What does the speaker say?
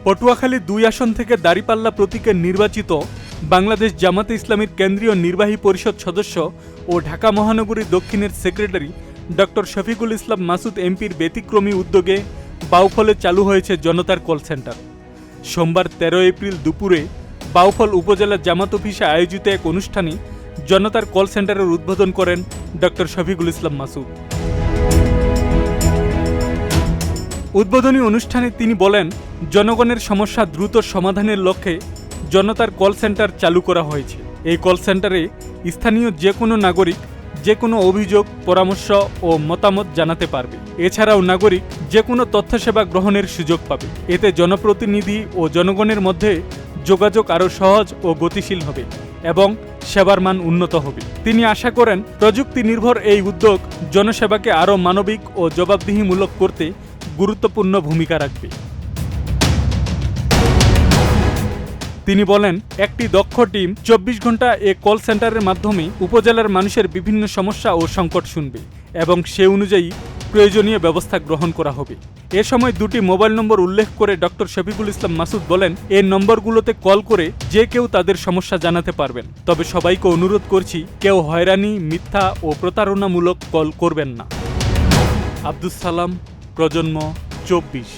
পটুয়াখালী ২ আসন থেকে দাঁড়িপাল্লা প্রতীকে নির্বাচিত বাংলাদেশ জামাতে ইসলামীর কেন্দ্রীয় নির্বাহী পরিষদ সদস্য ও ঢাকা মহানগরী দক্ষিণের সেক্রেটারি ডক্টর শফিকুল ইসলাম মাসুদ এমপির ব্যতিক্রমী উদ্যোগে বাউফলে চালু হয়েছে জনতার কল সেন্টার। সোমবার ১৩ এপ্রিল দুপুরে বাউফল উপজেলা জামাত অফিসে আয়োজিত এক অনুষ্ঠানে জনতার কল সেন্টারের উদ্বোধন করেন ডক্টর শফিকুল ইসলাম মাসুদ। উদ্বোধনী অনুষ্ঠানে তিনি বলেন, জনগণের সমস্যা দ্রুত সমাধানের লক্ষ্যে জনতার কল সেন্টার চালু করা হয়েছে। এই কল সেন্টারে স্থানীয় যে কোনো নাগরিক যে কোনো অভিযোগ, পরামর্শ ও মতামত জানাতে পারবে। এছাড়াও নাগরিক যে কোনো তথ্যসেবা গ্রহণের সুযোগ পাবে। এতে জনপ্রতিনিধি ও জনগণের মধ্যে যোগাযোগ আরও সহজ ও গতিশীল হবে এবং সেবার মান উন্নত হবে। তিনি আশা করেন, প্রযুক্তি নির্ভর এই উদ্যোগ জনসেবাকে আরও মানবিক ও জবাবদিহিমূলক করতে গুরুত্বপূর্ণ ভূমিকা রাখবে। তিনি বলেন, একটি দক্ষ টিম ২৪ ঘন্টা এ কল সেন্টারের মাধ্যমে উপজেলার মানুষের বিভিন্ন সমস্যা ও সংকট শুনবে এবং সে অনুযায়ী প্রয়োজনীয় ব্যবস্থা গ্রহণ করা হবে। এ সময় দুটি মোবাইল নম্বর উল্লেখ করে ডক্টর শফিকুল ইসলাম মাসুদ বলেন, এই নম্বরগুলোতে কল করে যে কেউ তাদের সমস্যা জানাতে পারবেন। তবে সবাইকে অনুরোধ করছি, কেউ হয়রানি, মিথ্যা ও প্রতারণামূলক কল করবেন না। আব্দুস সালাম, প্রজন্ম ২৪।